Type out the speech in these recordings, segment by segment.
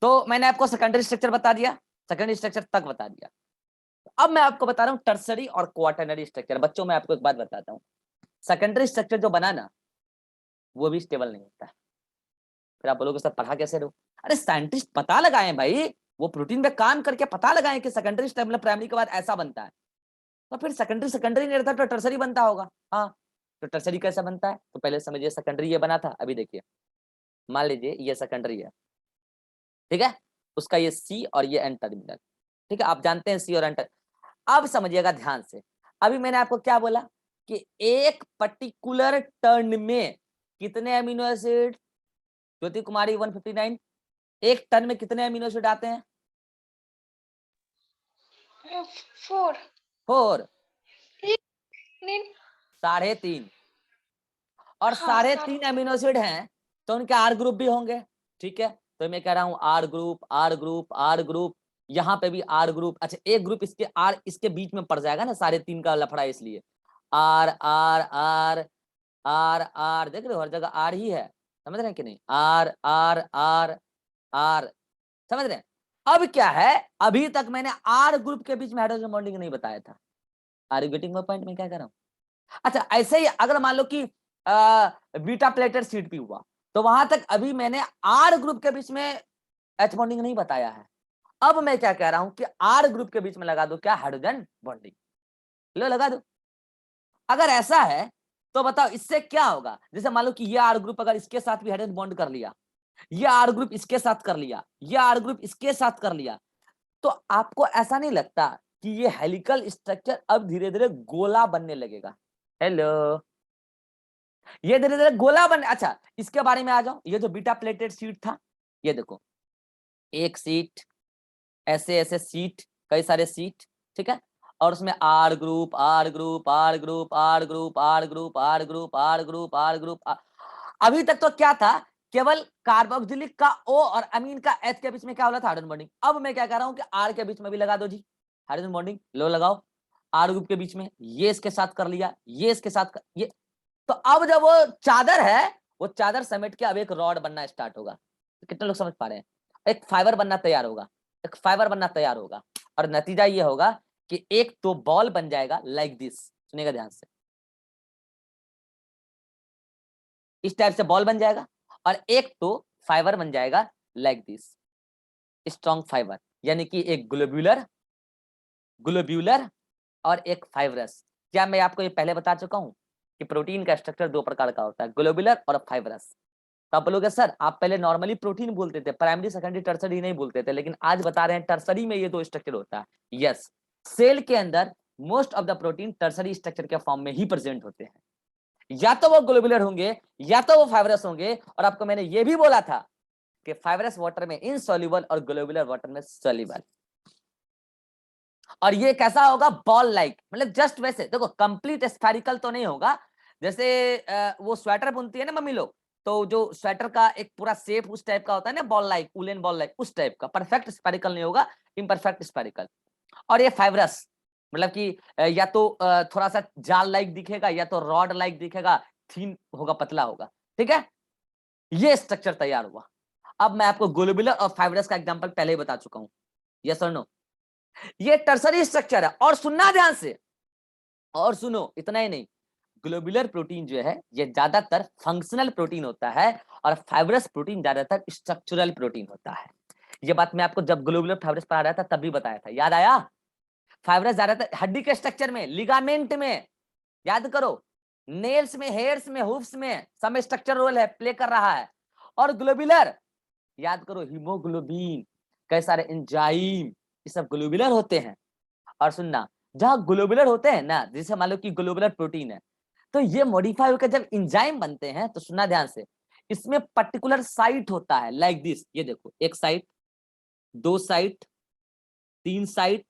तो मैंने आपको सेकेंडरी स्ट्रक्चर बता दिया, सेकेंडरी स्ट्रक्चर तक बता दिया। अब मैं आपको बता रहा हूँ टर्सरी और क्वाटरनरी स्ट्रक्चर। बच्चों मैं आपको एक बात बताता हूँ, सेकेंडरी स्ट्रक्चर जो बना ना वो भी स्टेबल नहीं होता है। फिर आप बोलोगे सर पढ़ा कैसे रहो? अरे साइंटिस्ट पता लगाए भाई, वो प्रोटीन पे काम करके पता लगाए कि सेकेंडरी स्ट्रक्चर प्राइमरी के बाद ऐसा बनता है, तो फिर सेकेंडरी सेकेंडरी नहीं रहता तो टर्सरी बनता होगा। हाँ, तो टर्सरी कैसा बनता है? तो पहले समझिए सेकेंडरी ये बना था, अभी देखिए मान लीजिए ये सेकेंडरी है, ठीक है, उसका ये सी और ये एन टर्मिनल, ठीक है, आप जानते हैं सी और एन। अब समझिएगा ध्यान से, अभी मैंने आपको क्या बोला कि एक पर्टिकुलर टर्न में कितने अमीनो एसिड, ज्योति कुमारी 159, एक टर्न में कितने अमीनो एसिड आते हैं? 4 4, 3.5, और हाँ 3.5 अमीनो एसिड हैं तो उनके आर ग्रुप भी होंगे, ठीक है। तो मैं कह रहा हूं R group, R group, R group, यहाँ पे भी आर ग्रुप। अच्छा एक ग्रुप इसके आर इसके बीच में पड़ जाएगा ना, 3.5 का लफड़ा, इसलिए R R R R R, देख रहे हो हर जगह आर ही है, समझ रहे हैं कि नहीं? आर आर आर आर, समझ रहे हैं? अब क्या है, अभी तक मैंने आर ग्रुप के बीच में हाइड्रोजन बॉन्डिंग नहीं बताया था। Are you getting my point? मैं क्या कर रहा हूँ? अच्छा ऐसे ही अगर मान लो कि बीटा प्लेटेड सीट भी हुआ, तो वहां तक अभी मैंने आर ग्रुप के बीच में एच बॉन्डिंग नहीं बताया है। अब मैं क्या कह रहा हूं कि आर ग्रुप के बीच में लगा दो क्या, हाइड्रोजन बॉन्डिंग, लो लगा दो। अगर ऐसा है तो बताओ इससे क्या होगा? जैसे मान लो कि ये आर ग्रुप अगर इसके साथ भी हाइड्रोजन बॉन्ड कर लिया, ये आर ग्रुप इसके साथ कर लिया, ये आर ग्रुप इसके साथ कर लिया, तो आपको ऐसा नहीं लगता कि ये हेलिकल स्ट्रक्चर अब धीरे धीरे गोला बनने लगेगा? हेलो, ये धीरे धीरे गोला बन। अच्छा इसके बारे में आ जाओ, ये जो बीटा प्लेटेड सीट था, ये देखो एक सीट, ऐसे ऐसे सीट, कई सारे सीट, ठीक है, और उसमें R group R group R group R group R group R group R group R group. अभी तक तो क्या था, केवल कार्बोक्सिलिक का ओ और अमीन का एच के बीच में क्या हो रहा था, हाइड्रोजन बॉन्डिंग। अब मैं क्या कह रहा हूं कि आर के बीच में भी लगा दो जी हाइड्रोजन बॉन्डिंग, लो लगाओ। आर ग्रुप के बीच में ये इसके साथ कर लिया, ये इसके साथ ये, तो अब जब वो चादर है, वो चादर समेट के अब एक रॉड बनना स्टार्ट होगा। तो कितने लोग समझ पा रहे हैं? एक फाइबर बनना तैयार होगा, एक फाइबर बनना तैयार होगा, और नतीजा ये होगा कि एक तो बॉल बन जाएगा लाइक दिस, सुनिएगा ध्यान से, इस टाइप से बॉल बन जाएगा, और एक तो फाइबर बन जाएगा लाइक दिस, स्ट्रॉन्ग फाइबर, यानी कि एक ग्लोब्यूलर, ग्लोब्यूलर और एक फाइब्रस। क्या मैं आपको ये पहले बता चुका हूं कि प्रोटीन का स्ट्रक्चर दो प्रकार का होता है, ग्लोब्यूलर और फाइब्रस। तो आप बोलोगे सर आप पहले नॉर्मली प्रोटीन बोलते थे, प्राइमरी सेकेंडरी टर्सरी नहीं बोलते थे, लेकिन आज बता रहे हैं टर्सरी में ये दो स्ट्रक्चर होता है। यस, सेल के अंदर most of the protein tertiary structure के फॉर्म में ही प्रेजेंट होते हैं, या तो वो ग्लोबुलर होंगे या तो वो फाइब्रस होंगे। और आपको मैंने ये भी बोला था कि फाइब्रस वाटर में इनसॉल्युबल और ग्लोबुलर वाटर में सॉल्युबल। और ये कैसा होगा, बॉल लाइक, मतलब जस्ट वैसे देखो, कंप्लीट स्फेरिकल तो नहीं होगा, जैसे वो स्वेटर बुनती है ना मम्मी लोग, तो जो स्वेटर का एक पूरा शेप उस टाइप का होता है ना, ball like, woollen ball like, उस टाइप का। परफेक्ट स्फेरिकल नहीं होगा, इम्परफेक्ट स्फेरिकल। और ये फाइब्रस मतलब कि या तो थोड़ा सा जाल लाइक दिखेगा या तो रॉड लाइक दिखेगा, थीन होगा, पतला होगा, ठीक है। ये स्ट्रक्चर तैयार हुआ। अब मैं आपको ग्लोबुलर और फाइब्रस का एग्जांपल पहले ही बता चुका हूं, यस और नो। ये टर्सरी स्ट्रक्चर है। और सुनना ध्यान से, और सुनो, इतना ही नहीं, ग्लोबुलर प्रोटीन जो है ये ज्यादातर फंक्शनल प्रोटीन होता है, और फाइब्रस प्रोटीन ज्यादातर स्ट्रक्चरल प्रोटीन होता है। ये बात मैं आपको जब ग्लोबुलर फाइब्रस पढ़ा रहा था तब भी बताया था, याद आया? फाइब्रस ज्यादातर हड्डी के स्ट्रक्चर में, लिगामेंट में, याद करो, नेल्स में, हेयर्स में, हुफ्स में सब स्ट्रक्चर रोल है, प्ले कर रहा है। और ग्लोबुलर, याद करो, हीमोग्लोबिन, कई सारे एंजाइम, ये सब ग्लोबुलर होते हैं। और सुनना, जहां ग्लोबुलर होते हैं ना, जैसे मान लो कि ग्लोबुलर प्रोटीन है, तो ये मॉडिफाई होकर जब एंजाइम बनते हैं, तो सुनना ध्यान से, इसमें पर्टिकुलर साइट होता है लाइक दिस, ये देखो, एक साइट, दो साइट, तीन साइट,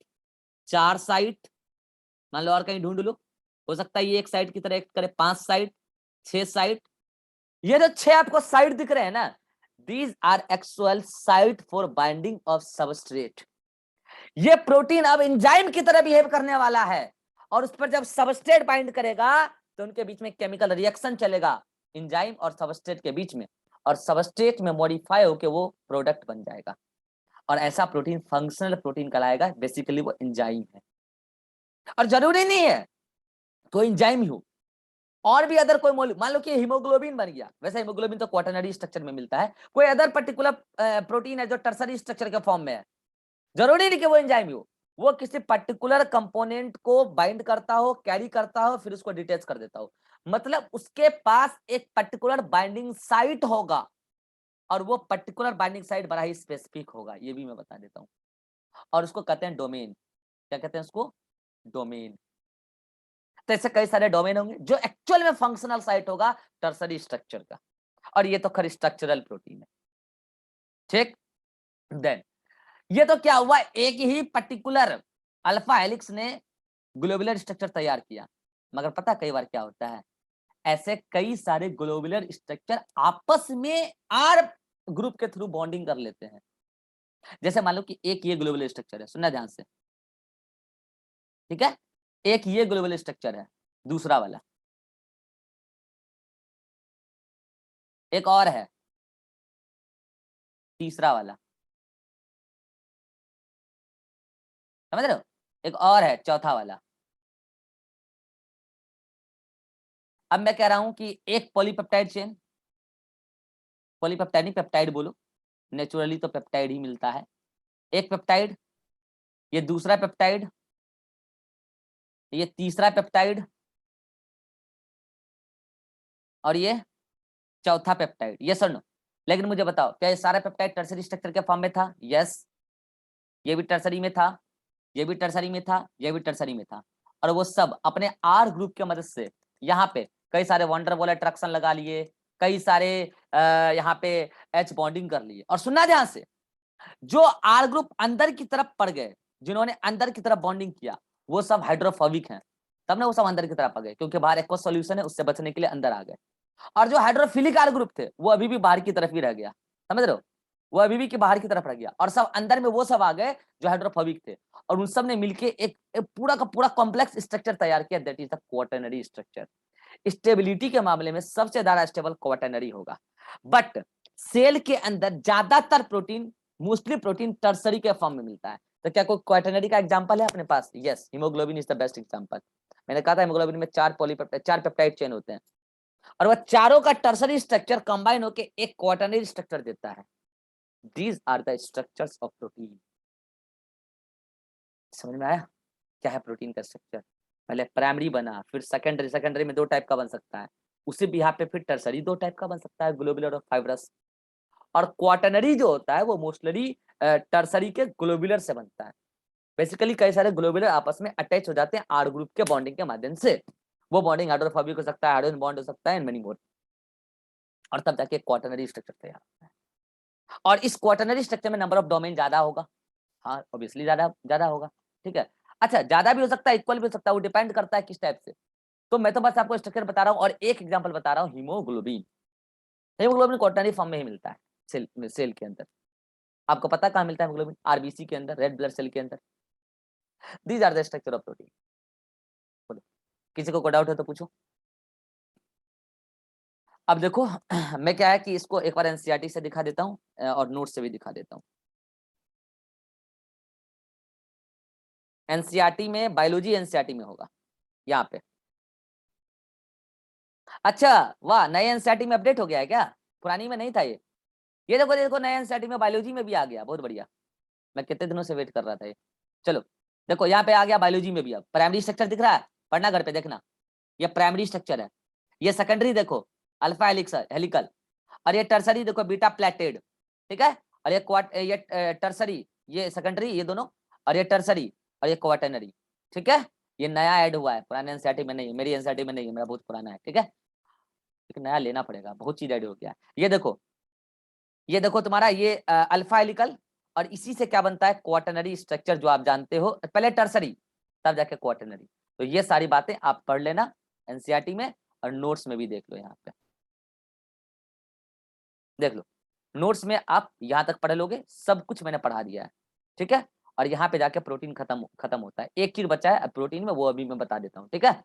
चार साइट, मान लो और कहीं ढूंढ लो, हो सकता है ये एक साइट की तरह एक्ट करे, 5 साइट, 6 साइट। ये जो 6 आपको साइट दिख रहे हैं ना, these are actual site for binding of substrate. ये प्रोटीन अब एंजाइम की तरह बिहेव करने वाला है, और उस पर जब सबस्ट्रेट बाइंड करेगा तो उनके बीच में केमिकल रिएक्शन चलेगा, एंजाइम और सबस्ट्रेट के बीच में, और सबस्ट्रेट में मॉडिफाई होकर वो प्रोडक्ट बन जाएगा। और ऐसा प्रोटीन फंक्शनल प्रोटीन कहलाएगा, बेसिकली वो एंजाइम है। और जरूरी नहीं है कोई एंजाइम ही हो, और भी अदर कोई मॉलिक्यूल, मान लो कि हीमोग्लोबिन बन गया, वैसे हीमोग्लोबिन तो क्वाटरनरी स्ट्रक्चर में मिलता है, कोई अदर पर्टिकुलर प्रोटीन है जो टर्सरी स्ट्रक्चर के फॉर्म में है, जरूरी नहीं कि वो एंजाइम हो, वो किसी पर्टिकुलर कंपोनेंट को बाइंड करता हो, कैरी करता हो, फिर उसको डिटेच कर देता हो, मतलब उसके पास एक पर्टिकुलर बाइंडिंग साइट होगा, और वो पर्टिकुलर बाइंडिंग साइट बड़ा ही स्पेसिफिक होगा, ये भी मैं बता देता हूँ, और उसको कहते हैं डोमेन। क्या कहते हैं उसको? डोमेन। तो ऐसे कई सारे डोमेन होंगे जो एक्चुअल में फंक्शनल साइट होगा टर्सरी स्ट्रक्चर का, और ये तो खैर स्ट्रक्चरल प्रोटीन है, ठीक। देन ये तो क्या हुआ, एक ही पर्टिकुलर अल्फा हेलिक्स ने ग्लोबुलर स्ट्रक्चर तैयार किया, मगर पता कई बार क्या होता है, ऐसे कई सारे ग्लोबुलर स्ट्रक्चर आपस में आर ग्रुप के थ्रू बॉन्डिंग कर लेते हैं। जैसे मान लो कि एक ये ग्लोबुलर स्ट्रक्चर है, सुनना ध्यान से, ठीक है, एक ये ग्लोबुलर स्ट्रक्चर है, दूसरा वाला एक और है, तीसरा वाला, समझ रहे हो, एक और है, चौथा वाला। अब मैं कह रहा हूं कि एक पॉलीपेप्टाइड चेन, पॉलीपेप्टाइड नहीं पेप्टाइड बोलो, नेचुरली तो पेप्टाइड ही मिलता है, एक पेप्टाइड, ये दूसरा पेप्टाइड, ये तीसरा पेप्टाइड, और ये चौथा पेप्टाइड, ये सर नो। लेकिन मुझे बताओ, क्या ये सारा पेप्टाइड टर्सरी स्ट्रक्चर के फॉर्म में था? यस, ये भी टर्सरी में था, ये भी टर्सरी में था, ये भी टर्सरी में था, और वो सब अपने आर ग्रुप की मदद से यहाँ पे कई सारे वंडरवॉल अट्रैक्शन लगा लिए, कई सारे यहाँ पे एच बॉन्डिंग कर लिए। और सुनना ध्यान से, जो आर ग्रुप अंदर की तरफ पड़ गए, जिन्होंने अंदर की तरफ बॉन्डिंग किया, वो सब हाइड्रोफोबिक हैं, तब ना वो सब अंदर की तरफ आ गए, क्योंकि बाहर एक्वा सॉल्यूशन है, उससे बचने के लिए अंदर आ गए। और जो हाइड्रोफिलिक आर ग्रुप थे, वो अभी भी बाहर की तरफ ही रह गया, समझ रहे हो, वो अभी भी की बाहर की तरफ रह गया, और सब अंदर में वो सब आ गए जो हाइड्रोफोबिक थे, और उन सब ने मिलके एक पूरा का पूरा कॉम्प्लेक्स स्ट्रक्चर तैयार किया, that is the quaternary structure. Stability के मामले में सबसे ज्यादा स्टेबल क्वाटरनरी होगा, बट सेल के अंदर ज्यादातर प्रोटीन, मोस्टली प्रोटीन टर्सरी के फॉर्म में मिलता है। तो क्या कोई क्वाटरनरी का एग्जांपल है अपने पास? Yes, haemoglobin is the best example. मैंने कहा था हीमोग्लोबिन में 4 पॉलीपेप्टाइड, 4 पेप्टाइड चेन होते हैं, और वह चारों का टर्सरी स्ट्रक्चर कंबाइन होकर एक क्वाटरनरी स्ट्रक्चर देता है। These are the structures of protein. समझ में आया क्या है प्रोटीन का स्ट्रक्चर? पहले प्राइमरी बना, फिर सेकेंडरी, सेकेंडरी में 2 टाइप का बन सकता है, उसी भी यहाँ पे फिर टर्सरी 2 टाइप का बन सकता है, ग्लोबुलर और फाइब्रस। और क्वाटरनरी जो होता है वो मोस्टली टर्सरी के ग्लोबुलर से बनता है। बेसिकली कई सारे ग्लोबुलर आपस में अटैच हो जाते हैं आर ग्रुप के बॉन्डिंग के माध्यम से, वो बॉन्डिंग हाइड्रोफोबिक हो सकता है, हाइड्रोजन बॉन्ड हो सकता है, एंड मेनी मोर, और तब जाके क्वाटरनरी स्ट्रक्चर तैयार होता है। और इस क्वाटरनरी स्ट्रक्चर में नंबर ऑफ डोमेन ज्यादा होगा, हाँ ऑब्वियसली ज्यादा ज्यादा होगा, ठीक है। अच्छा, ज्यादा भी हो सकता है, इक्वल भी हो सकता है, वो डिपेंड करता है किस टाइप से। तो मैं तो बस आपको स्ट्रक्चर बता रहा हूँ, और एक एग्जांपल बता रहा हूँ, हीमोग्लोबिन। हीमोग्लोबिन क्वाटरनरी फॉर्म में ही मिलता है, सेल के अंदर। आपको पता कहाँ मिलता है हीमोग्लोबिन? आरबीसी के अंदर, रेड ब्लड सेल के अंदर। These are the structure of protein. किसी को कोई डाउट है तो पूछो। अब देखो मैं क्या है कि इसको एक बार एनसीईआरटी से दिखा देता हूँ, और नोट से भी दिखा देता हूँ। एनसीईआरटी में बायोलॉजी, एनसीईआरटी में होगा यहाँ पे। अच्छा, वाह, नए एनसीईआरटी में अपडेट हो गया है क्या? पुरानी में नहीं था ये देखो देखो, नए एनसीईआरटी में बायोलॉजी में भी आ गया, बहुत बढ़िया। मैं कितने दिनों से वेट कर रहा था ये। चलो देखो, यहाँ पे आ गया बायोलॉजी में भी। अब प्राइमरी स्ट्रक्चर दिख रहा है, पढ़ना घर पे देखना, ये प्राइमरी स्ट्रक्चर है। ये सेकेंडरी देखो, अल्फा हेलिकल, और ये टर्सरी देखो, बीटा प्लेटेड, ठीक है। और ये टर्सरी, ये सेकेंडरी, ये दोनों, और ये टर्सरी, और ये क्वाटरनरी, ठीक है। ये नया ऐड हुआ है, पुराने एनसीईआरटी में नहीं है, मेरी एनसीईआरटी में नहीं है, मेरा बहुत पुराना है, ठीक है। लेकिन नया लेना पड़ेगा, बहुत चीज ऐड हो गया है। ये देखो तुम्हारा ये अल्फा हेलिकल, और इसी से क्या बनता है? क्वाटरनरी स्ट्रक्चर, जो आप जानते हो, पहले टर्सरी तब जाके क्वाटरनरी। तो ये सारी बातें आप पढ़ लेना एनसीईआरटी में, और नोट्स में भी देख लो, यहाँ पे देख लो, नोट्स में आप यहाँ तक पढ़ लोगे, सब कुछ मैंने पढ़ा दिया है, ठीक है। और यहाँ पे जाके प्रोटीन खत्म होता है। एक चीज बचा है प्रोटीन में, वो अभी मैं बता देता हूँ, ठीक है।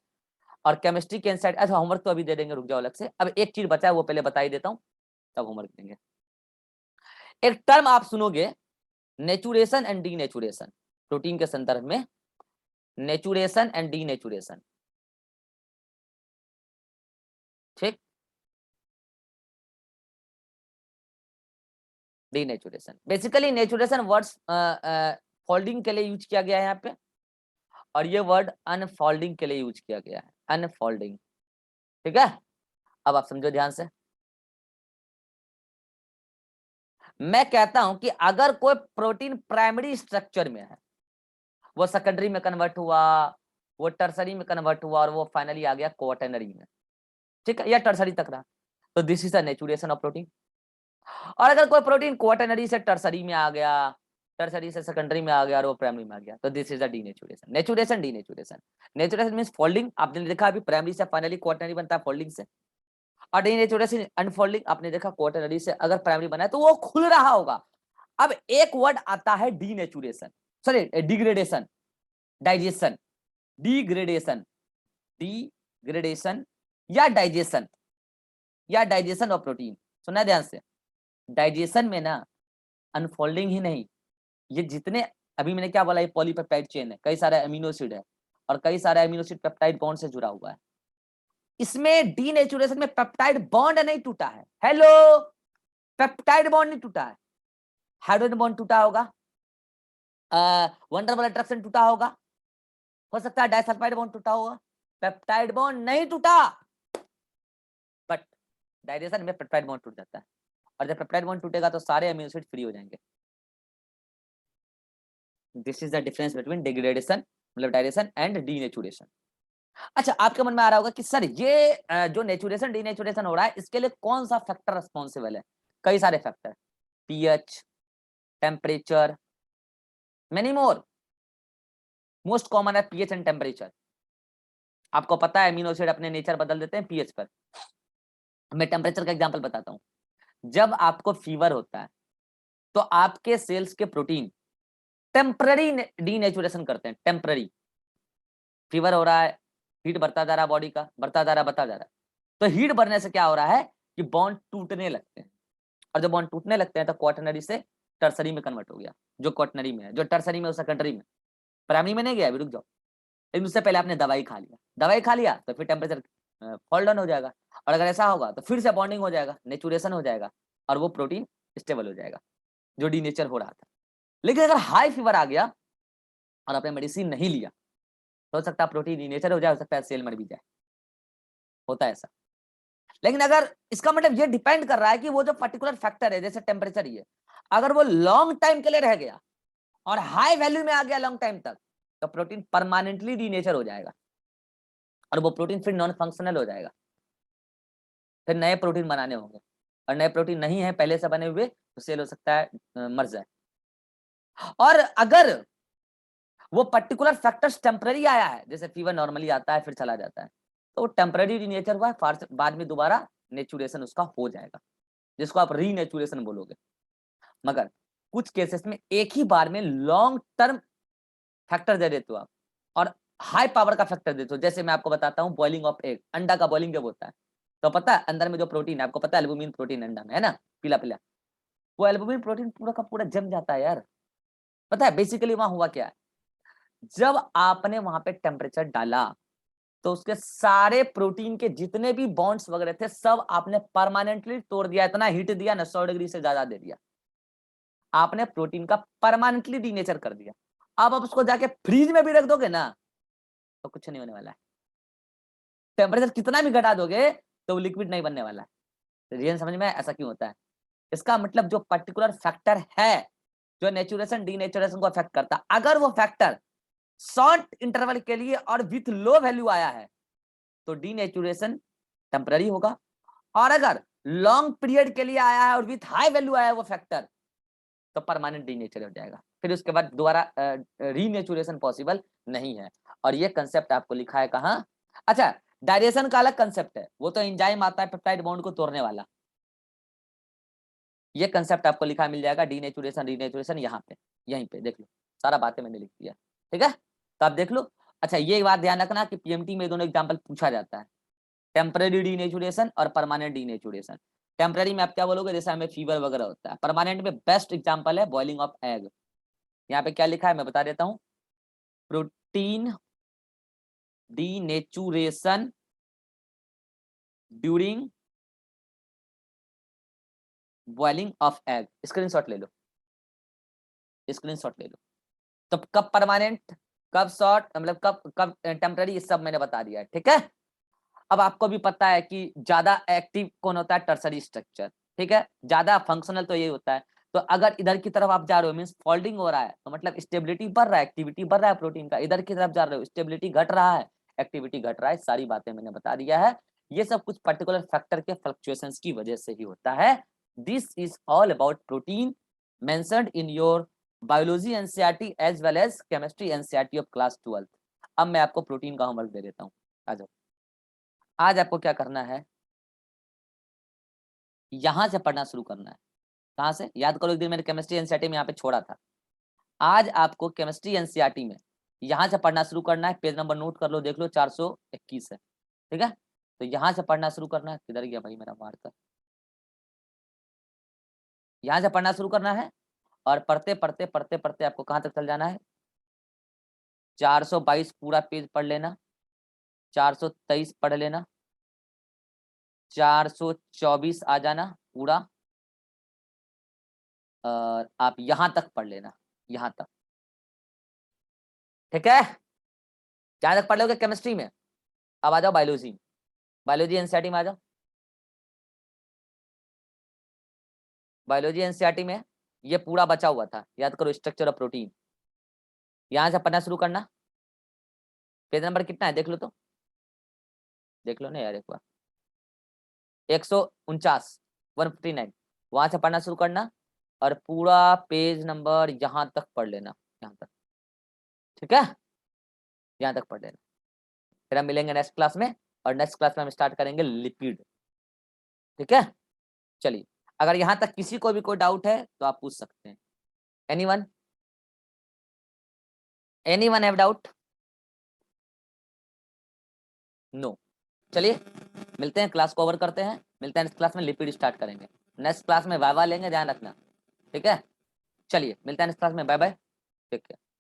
और केमिस्ट्री के एनसीईआरटी, अच्छा होमवर्क तो अभी दे देंगे, रुक जाओ अलग से। अब एक चीज बचा है, वो पहले बता ही देता हूँ, तब होमवर्क देंगे। एक टर्म आप सुनोगे, नेचुरेशन एंड डीनेचुरेशन, प्रोटीन के संदर्भ में नेचुरेशन एंड डीनेचुरेशन, ठीक। डीनेचुरेशन बेसिकली नेचुरेशन वर्ड्स फोल्डिंग के लिए यूज किया गया है यहाँ पे, और ये वर्ड अनफोल्डिंग के लिए यूज किया गया है, अनफोल्डिंग, ठीक है। अब आप समझो ध्यान से, मैं कहता हूं कि अगर कोई प्रोटीन प्राइमरी स्ट्रक्चर में है, वो सेकेंडरी में कन्वर्ट हुआ, वो टर्सरी में कन्वर्ट हुआ, और वो फाइनली आ गया क्वाटरनरी में, ठीक है, या टर्सरी तक रहा, तो this is the naturation of protein. और अगर कोई प्रोटीन क्वाटरनरी से टर्सरी में आ गया, टर्सरी से सेकेंडरी में आ गया, और वो प्राइमरी में आ गया, तो this is the denaturation. Naturation denaturation, naturation means folding, आपने देखा अभी प्राइमरी से फाइनली क्वाटरनरी बनता है फोल्डिंग से, और डीनेचुरेशन अनफोल्डिंग, आपने देखा क्वाटरनरी से अगर प्राइमरी बना है तो वो खुल रहा होगा। अब एक वर्ड आता है denaturation, sorry degradation, digestion, degradation, degradation या डाइजेशन, या डाइजेशन ऑफ प्रोटीन। सुना ध्यान से, डाइजेशन में ना अनफोल्डिंग ही नहीं, ये जितने अभी मैंने क्या बोला, ये पॉलीपेप्टाइड चेन है, कई सारे अमीनो एसिड है, और कई सारे अमीनो एसिड पेप्टाइड बॉन्ड से जुड़ा हुआ है। इसमें डीनेचुरेशन में पेप्टाइड बॉन्ड नहीं टूटा है, हेलो, पेप्टाइड बॉन्ड नहीं टूटा है, हाइड्रोजन बॉन्ड टूटा होगा, वंडरबल अट्रैक्शन टूटा होगा, हो सकता है डाइसल्फाइड बॉन्ड टूटा होगा, पेप्टाइड बॉन्ड नहीं टूटा। बट डाइजेशन में पेप्टाइड बॉन्ड टूट जाता है, और जब पेप्टाइड बॉन्ड टूटेगा तो सारे अमीनो एसिड फ्री हो जाएंगे। This is the difference between degradation मतलब डाइजेशन एंड डीनेचुरेशन। अच्छा, आपके मन में आ रहा होगा कि सर ये जो नेचुरेशन डीनेचुरेशन हो रहा है, इसके लिए कौन सा फैक्टर रिस्पॉन्सिबल है? कई सारे factor, pH, temperature, many more. Most common है पीएच एंड टेम्परेचर। आपको पता है अमीनो एसिड अपने नेचर बदल देते हैं पीएच पर। मैं टेम्परेचर का एग्जांपल बताता हूँ। जब आपको फीवर होता है तो आपके सेल्स के प्रोटीन टेम्पररी डीनेचुरेशन करते हैं, टेम्पररी। फीवर हो रहा है, हीट बढ़ता जा रहा है बॉडी का, बढ़ता जा रहा है, बढ़ता जा रहा है, तो हीट बढ़ने से क्या हो रहा है कि बॉन्ड टूटने लगते हैं, और जब बॉन्ड टूटने लगते हैं तो क्वाटरनरी से टर्सरी में कन्वर्ट हो गया, जो क्वाटरनरी में है, जो टर्सरी में है सेकेंडरी में, प्राइमरी में नहीं गया, अभी रुक जाओ। लेकिन उससे पहले आपने दवाई खा लिया, दवाई खा लिया तो फिर टेम्परेचर फॉल डाउन हो जाएगा, और अगर ऐसा होगा तो फिर से बॉन्डिंग हो जाएगा, नेचुरेशन हो जाएगा, और वो प्रोटीन स्टेबल हो जाएगा जो डीनेचर हो रहा था। लेकिन अगर हाई फीवर आ गया और आपने मेडिसिन नहीं लिया, तो हो सकता है प्रोटीन डीनेचर हो जाए, हो सकता है सेल मर भी जाए, होता है ऐसा। लेकिन अगर इसका मतलब ये डिपेंड कर रहा है कि वो जो पर्टिकुलर फैक्टर है, जैसे टेम्परेचर ही है, अगर वो लॉन्ग टाइम के लिए रह गया और हाई वैल्यू में आ गया लॉन्ग टाइम तक, तो प्रोटीन परमानेंटली डीनेचर हो जाएगा, और वो प्रोटीन फिर नॉन फंक्शनल हो जाएगा, फिर नए प्रोटीन बनाने होंगे, और नए प्रोटीन नहीं है पहले से बने हुए, तो सेल हो सकता है मर जाए। और अगर वो पर्टिकुलर फैक्टर्स टेम्पररी आया है, जैसे फीवर नॉर्मली आता है फिर चला जाता है, तो टेम्पररी डीनेचर हुआ है, बाद में दोबारा नेचुरेशन उसका हो जाएगा, जिसको आप रीनेचुरेशन बोलोगे। मगर कुछ केसेस में एक ही बार में लॉन्ग टर्म फैक्टर दे देते हो आप, और हाई पावर का फैक्टर देते हो। जैसे मैं आपको बताता हूँ बॉइलिंग ऑफ एग, अंडा का बॉइलिंग जब होता है, तो पता है अंदर में जो प्रोटीन है, आपको पता है एल्बुमिन प्रोटीन अंडा में है ना, पीला पीला, वो एल्बुमिन प्रोटीन पूरा का पूरा जम जाता है यार। पता है बेसिकली वहां हुआ क्या है, जब आपने वहां पे टेम्परेचर डाला तो उसके सारे प्रोटीन के जितने भी बॉन्ड्स वगैरह थे सब आपने परमानेंटली तोड़ दिया, इतना हीट दिया ना, 100 डिग्री से ज्यादा दे दिया, आपने प्रोटीन का परमानेंटली डीनेचर कर दिया। अब आप उसको जाके फ्रीज में भी रख दोगे ना तो कुछ नहीं होने वाला है, टेम्परेचर कितना भी घटा दोगे तो वो लिक्विड नहीं बनने वाला है। रीजन समझ में ऐसा क्यों होता है? इसका मतलब जो पर्टिकुलर फैक्टर है जो नेचुरेशन डीनेचुरेशन को अफेक्ट करता, अगर वो फैक्टर शॉर्ट इंटरवल के लिए और विथ लो वैल्यू आया है तो डीनेचुरेशन टेम्पररी होगा, और अगर लॉन्ग पीरियड के लिए आया है और विथ हाई वैल्यू आया है वो फैक्टर, तो परमानेंट डीनेचर हो जाएगा, फिर उसके बाद दोबारा रीनेचुरेशन पॉसिबल नहीं है। और ये कंसेप्ट आपको लिखा है कहाँ? अच्छा, डायरेशन का अलग कंसेप्ट है, वो तो एंजाइम आता है पेप्टाइड बॉन्ड को तोड़ने वाला, ये कंसेप्ट आपको लिखा मिल जाएगा, डीनेचुरेशन रीनेचुरेशन, यहाँ पे यहीं पे देख लो, सारा बातें मैंने लिख दिया, ठीक है, तो आप देख लो। अच्छा, ये बात ध्यान रखना कि पीएमटी में दोनों एग्जांपल पूछा जाता है, टेम्पररी डीनेचुरेशन और परमानेंट डीनेचुरेशन। टेम्पररी में आप क्या बोलोगे, जैसे हमें फीवर वगैरह होता है, परमानेंट में बेस्ट एग्जांपल है बॉइलिंग ऑफ एग, यहाँ पे क्या लिखा है मैं बता देता हूँ, protein denaturation during boiling of egg. Screenshot ले लो, स्क्रीनशॉट ले लो। तो कब परमानेंट, कब शॉर्ट, मतलब कब कब टेम्पररी, ये सब मैंने बता दिया है, ठीक है। अब आपको भी पता है कि ज्यादा एक्टिव कौन होता है, टर्सरी स्ट्रक्चर, ठीक है, ज्यादा फंक्शनल तो ये होता है। तो अगर इधर की तरफ आप जा रहे हो मींस फोल्डिंग हो रहा है, तो मतलब स्टेबिलिटी बढ़ रहा है, एक्टिविटी बढ़ रहा है प्रोटीन का। इधर की तरफ जा रहे हो, स्टेबिलिटी घट रहा है, एक्टिविटी घट रहा है। सारी बातें मैंने बता दिया है। ये सब कुछ पर्टिकुलर फैक्टर के फ्लक्चुएशंस की वजह से ही होता है। This is all about protein mentioned in your biology NCERT as well as chemistry NCERT of class 12। अब मैं आपको प्रोटीन का होमवर्क दे देता हूँ। आ जाओ। आज आपको क्या करना है, यहां से पढ़ना शुरू करना है। कहां से, याद करो एक दिन मैंने केमिस्ट्री एनसीईआरटी में यहाँ पे छोड़ा था। आज आपको केमिस्ट्री एनसीईआरटी में यहां से पढ़ना शुरू करना है। पेज नंबर नोट कर लो, देख लो 421 है, ठीक है। तो यहां से पढ़ना शुरू करना है। किधर गया भाई मेरा मार्कर, यहां से पढ़ना शुरू करना है। और पढ़ते पढ़ते पढ़ते पढ़ते आपको कहां तक चल जाना है, 422 पूरा पेज पढ़ लेना, 423 पढ़ लेना, 424 आ जाना पूरा, और आप यहां तक पढ़ लेना, यहां तक, ठीक है। जहां तक पढ़ लोगे केमिस्ट्री में। अब आ जाओ बायोलॉजी, बायोलॉजी एनसीईआरटी में आ जाओ। बायोलॉजी एनसीईआरटी में ये पूरा बचा हुआ था, याद करो, स्ट्रक्चर ऑफ प्रोटीन। यहां से पढ़ना शुरू करना। पेज नंबर कितना है देख लो, तो देख लो ना यार एक बार, 149, 159। वहां से पढ़ना शुरू करना और पूरा पेज नंबर यहां तक पढ़ लेना, यहां तक, ठीक है, यहां तक पढ़ लेना। फिर हम मिलेंगे नेक्स्ट क्लास में, और नेक्स्ट क्लास में हम स्टार्ट करेंगे लिपिड, ठीक है। चलिए, अगर यहां तक किसी को भी कोई डाउट है तो आप पूछ सकते हैं। Anyone, anyone have doubt? No. चलिए मिलते हैं, क्लास को ओवर करते हैं, मिलते हैं नेक्स्ट क्लास में, लिपिड स्टार्ट करेंगे। नेक्स्ट क्लास में वाइवा लेंगे, ध्यान रखना, ठीक है। चलिए मिलते हैं नेक्स्ट क्लास में, बाय बाय, टेक केयर।